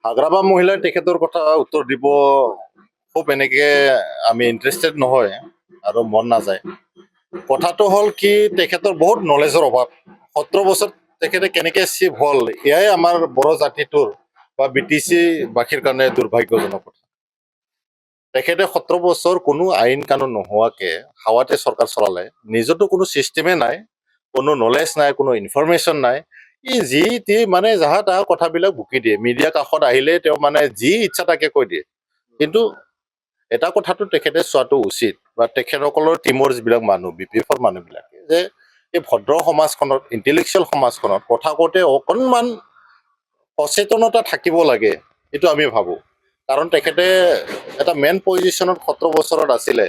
হাগ্ৰাবা মহিলাই তেখেতৰ কথা উত্তৰ দিব খুব এনেকে আমি ইণ্টাৰেষ্টেড নহয় আৰু মন নাযায়। কথাটো হ'ল কি তেখেতৰ বহুত নলেজৰ অভাৱ। 17 বছৰ তেখেতে কেনেকে চিফ হ'ল এয়াই আমাৰ বড়ো জাতিটোৰ বা BTC বাসীৰ কাৰণে দুৰ্ভাগ্যজনক কথা। তেখেতে 17 বছৰ কোনো আইন কানুন নোহোৱাকে হাৱাতে চৰকাৰ চলালে, নিজৰতো কোনো চিষ্টেমে নাই, কোনো নলেজ নাই, কোনো ইনফৰমেশ্যন নাই। ই যি টি মানে যাহা তাহা কথাবিলাক বুকি দিয়ে। মিডিয়া কাষত আহিলে তেওঁ মানে যি ইচ্ছা তাকে কৈ দিয়ে। কিন্তু এটা কথাটো তেখেতে চোৱাটো উচিত বা তেখেতসকলৰ টীমৰ যিবিলাক মানুহ BPFৰ মানুহবিলাকে যে এই ভদ্ৰ সমাজখনত ইণ্টেলেকচুৱেল সমাজখনত কথা কওঁতে অকণমান সচেতনতা থাকিব লাগে, এইটো আমি ভাবোঁ। কাৰণ তেখেতে এটা মেইন পজিশ্যনত 17 বছৰত আছিলে।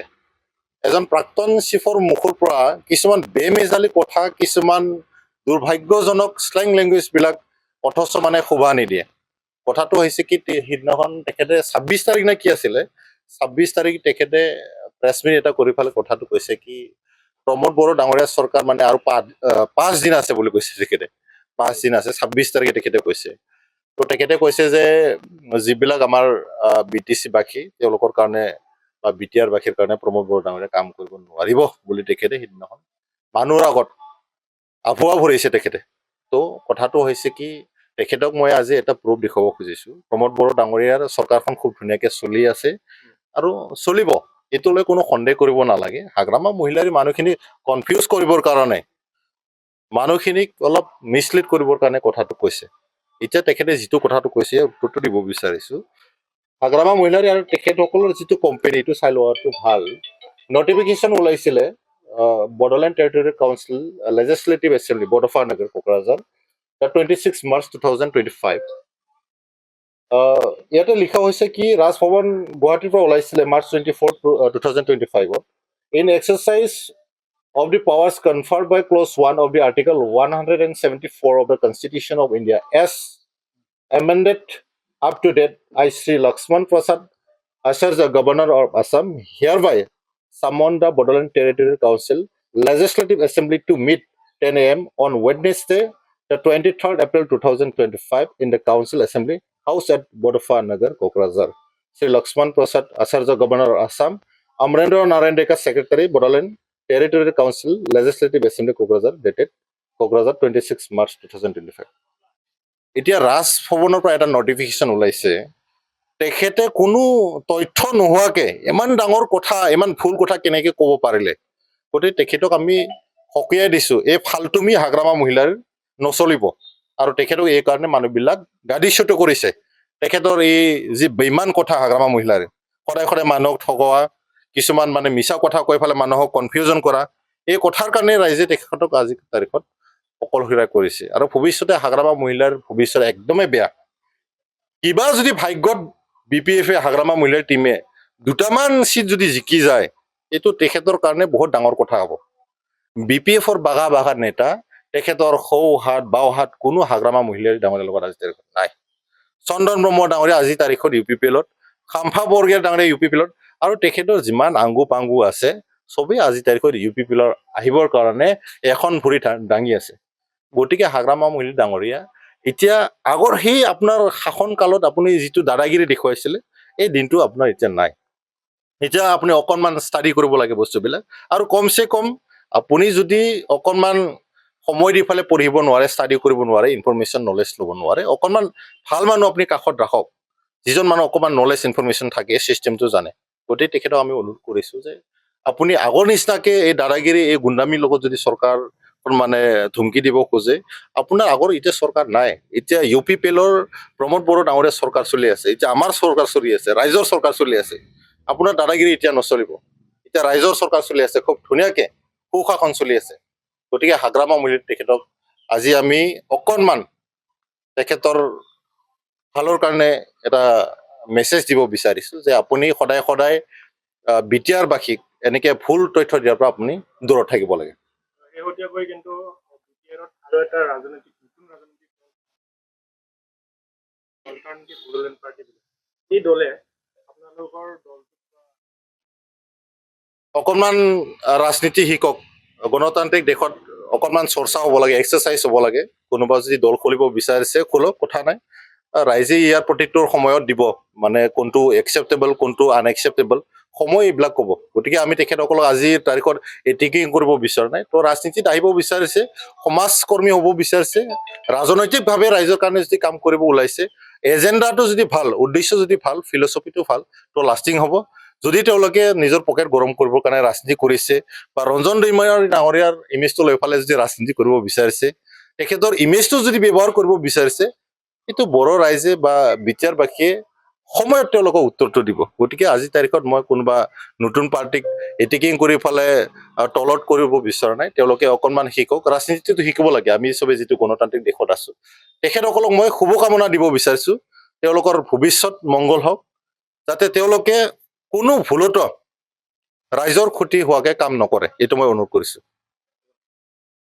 এজন প্ৰাক্তন চিফৰ মুখৰ পৰা কিছুমান বেমেজালি কথা, কিছুমান দুৰ্ভাগ্যজনক শ্লেং লেংগুৱেজবিলাক অথচ মানে শোভা নিদিয়ে। কথাটো হৈছে কি সিদিনাখন তেখেতে 26 তাৰিখ নে কি আছিলে, 26 তাৰিখ তেখেতে প্ৰেছ মিট এটা কৰি পেলাই কথাটো কৈছে কি প্ৰমোদ বড়ো ডাঙৰীয়া চৰকাৰ মানে আৰু 5 দিন আছে বুলি কৈছে তেখেতে। 5 দিন আছে, 26 তাৰিখে তেখেতে কৈছে। তো তেখেতে কৈছে যে যিবিলাক আমাৰ BTC বাসী তেওঁলোকৰ কাৰণে বা BTR বাসীৰ কাৰণে প্ৰমোদ বড়ো ডাঙৰীয়া কাম কৰিব নোৱাৰিব বুলি তেখেতে সিদিনাখন মানুহৰ আগত আভুৱা ভৰিছে তেখেতে। তো কথাটো হৈছে কি তেখেতক মই আজি এটা প্ৰুফ দেখুৱাব খুজিছোঁ। প্ৰমোদ বড়ো ডাঙৰীয়াৰ চৰকাৰখন খুব ধুনীয়াকৈ চলি আছে আৰু চলিব, এইটোলৈ কোনো সন্দেহ কৰিব নালাগে। হাগ্ৰামা মহিলাৰ মানুহখিনি কনফিউজ কৰিবৰ কাৰণে, মানুহখিনিক অলপ মিছলিড কৰিবৰ কাৰণে কথাটো কৈছে। এতিয়া তেখেতে যিটো কথাটো কৈছে উত্তৰটো দিব বিচাৰিছোঁ। হাগ্ৰামা মহিলাৰী আৰু তেখেতসকলৰ যিটো কোম্পানী, এইটো চাই লোৱাটো ভাল। নটিফিকেশ্যন ওলাইছিলে Bodoland territorial council legislative assembly Bodofa Nagar Kokrajhar 26 March 2025। ইয়াতে লিখা হৈছে কি ৰাজভৱন গুৱাহাটীৰ পৰা ওলাইছিলে March 24, 2025। In exercise of the powers conferred by clause 1 of the article 174 of the Constitution of India as amended up to date, I Sri Lakshman Prasad as the Governor of Assam hereby summon the Bodoland Territorial Council Legislative Assembly to meet 10 a.m. on Wednesday, the 23rd April 2025 in the Council Assembly House at Bodofa Nagar, Kokrajhar. Sri Lakshman Prasad as the Governor of Assam, Amrendra Narayan Deka Secretary, Bodoland Territorial Council Legislative Assembly, Kokrajhar, dated Kokrajhar 26 March 2025. এতিয়া ৰাজভৱনৰ পৰা এটা notification ওলাইছে। তেখেতে কোনো তথ্য নোহোৱাকে ইমান ডাঙৰ কথা, ইমান ভুল কথা কেনেকে ক'ব পাৰিলে? গতিকে তেখেতক আমি সকীয়াই দিছোঁ, এই ফাল্টুমি হাগ্ৰামা মহিলাৰ নচলিব। আৰু তেখেতক এই কাৰণে মানুহবিলাক গাদীচ্যুত কৰিছে। তেখেতৰ এই যি বেইমান কথা হাগ্ৰামা মহিলাৰ, সদায় সদায় মানুহক ঠগোৱা, কিছুমান মানে মিছা কথা কৈ পেলাই মানুহক কনফিউজন কৰা, এই কথাৰ কাৰণে ৰাইজে তেখেতক আজিৰ তাৰিখত অকলশৰীয়া কৰিছে। আৰু ভৱিষ্যতে হাগ্ৰামা মহিলাৰ ভৱিষ্যত একদমেই বেয়া। কিবা যদি ভাগ্যত BPF হাগ্ৰামা মহিলাৰ টীমে দুটামান চিট যদি জিকি যায়, এইটো তেখেতৰ কাৰণে বহুত ডাঙৰ কথা হ'ব। BPFৰ বাগা বাগা নেতা, তেখেতৰ সোঁ হাত বাওঁ হাত কোনো হাগ্ৰামা মহিলাৰ ডাঙৰীয়াৰ লগত আজিৰ তাৰিখত নাই। চন্দন ব্ৰহ্ম ডাঙৰীয়া আজিৰ তাৰিখত UPPLত, খাম্ফা বৰগীয়াৰ ডাঙৰীয়া UPPLত, আৰু তেখেতৰ যিমান আংগু পাংগু আছে চবেই আজিৰ তাৰিখত UPPLৰ আহিবৰ কাৰণে এখন ভৰি দাঙি আছে। গতিকে হাগ্ৰামা মহিলা ডাঙৰীয়া এতিয়া আগৰ সেই আপোনাৰ শাসন কালত আপুনি যিটো দাদাগিৰি দেখুৱাইছিলে, এই দিনটো আপোনাৰ এতিয়া নাই। এতিয়া আপুনি অকণমান ষ্টাডি কৰিব লাগে বস্তুবিলাক, আৰু কমচে কম আপুনি যদি অকণমান সময় দি পেলাই পঢ়িব নোৱাৰে, ষ্টাডি কৰিব নোৱাৰে, ইনফৰমেশ্যন নলেজ ল'ব নোৱাৰে, অকণমান ভাল মানুহ আপুনি কাষত ৰাখক, যিজন মানুহ অকণমান নলেজ ইনফৰমেশ্যন থাকে, চিষ্টেমটো জানে। গতিকে তেখেতক আমি অনুৰোধ কৰিছোঁ যে আপুনি আগৰ নিচিনাকে এই দাদাগিৰি, এই গুণ্ডামীৰ লগত যদি চৰকাৰ মানে ধুমকি দিব খোজে, আপোনাৰ আগৰ এতিয়া চৰকাৰ নাই। এতিয়া UPPLৰ প্ৰমোদ বড়ো ডাঙৰীয়া চৰকাৰ চলি আছে, এতিয়া আমাৰ চৰকাৰ চলি আছে, ৰাইজৰ চৰকাৰ চলি আছে। আপোনাৰ দাদাগিৰি এতিয়া নচলিব। এতিয়া ৰাইজৰ চৰকাৰ চলি আছে, খুব ধুনীয়াকে সুশাসন চলি আছে। গতিকে হাগ্ৰামা মহিলা তেখেতক আজি আমি অকণমান তেখেতৰ ভালৰ কাৰণে এটা মেছেজ দিব বিচাৰিছোঁ যে আপুনি সদায় সদায় BTR বাসীক এনেকে ভুল তথ্য দিয়াৰ পৰা আপুনি দূৰত থাকিব লাগে। শেহতীয়াকৈ কিন্তু BTRত আৰু এটা ৰাজনৈতিক নতুন ৰাজনৈতিক অল্টাৰনেটিভ বড়োলেণ্ড পাৰ্টি, এই দলে আপোনালোকৰ দলটোক অকণমান ৰাজনীতি শিকক। গণতান্ত্ৰিক দেশত অকণমান চৰ্চা হ'ব লাগে, এক্সাৰচাইজ হ'ব লাগে। কোনোবা যদি দল খুলিব বিচাৰিছে খোলক, কথা নাই। ৰাইজে ইয়াৰ প্ৰতিটোৰ সময়ত দিব মানে কোনটো একচেপ্টেবল কোনটো আনএকচেপ্টেবল সময় এইবিলাক ক'ব গতিকে আমি তেখেতসকলক আজিৰ তাৰিখত এটিকিং কৰিব বিচৰা নাই তো ৰাজনীতিত আহিব বিচাৰিছে সমাজকৰ্মী হ'ব বিচাৰিছে ৰাজনৈতিকভাৱে ৰাইজৰ কাৰণে যদি কাম কৰিব ওলাইছে এজেণ্ডাটো যদি ভাল উদ্দেশ্য যদি ভাল ফিলচফিটো ভাল তো লাষ্টিং হ'ব যদি তেওঁলোকে নিজৰ পকেট গৰম কৰিবৰ কাৰণে ৰাজনীতি কৰিছে বা ৰঞ্জন দৈমাৰীৰ ডাঙৰীয়াৰ ইমেজটো লৈ ফালে যদি ৰাজনীতি কৰিব বিচাৰিছে তেখেতৰ ইমেজটো যদি ব্যৱহাৰ কৰিব বিচাৰিছে কিন্তু বড়ো ৰাইজে বা বিচাৰবাসীয়ে সময়ত তেওঁলোকক উত্তৰটো দিব গতিকে আজিৰ তাৰিখত মই কোনোবা নতুন পাৰ্টিক এটেকিং কৰি ফালে তলত কৰিব বিচৰা নাই তেওঁলোকে অকণমান শিকক ৰাজনীতিটো শিকিব লাগে আমি চবে যিটো গণতান্ত্ৰিক দেশত আছো তেখেতসকলক মই শুভকামনা দিব বিচাৰিছো তেওঁলোকৰ ভৱিষ্যত মংগল হওক যাতে তেওঁলোকে কোনো ভুলতো ৰাইজৰ ক্ষতি হোৱাকে কাম নকৰে এইটো মই অনুৰোধ কৰিছো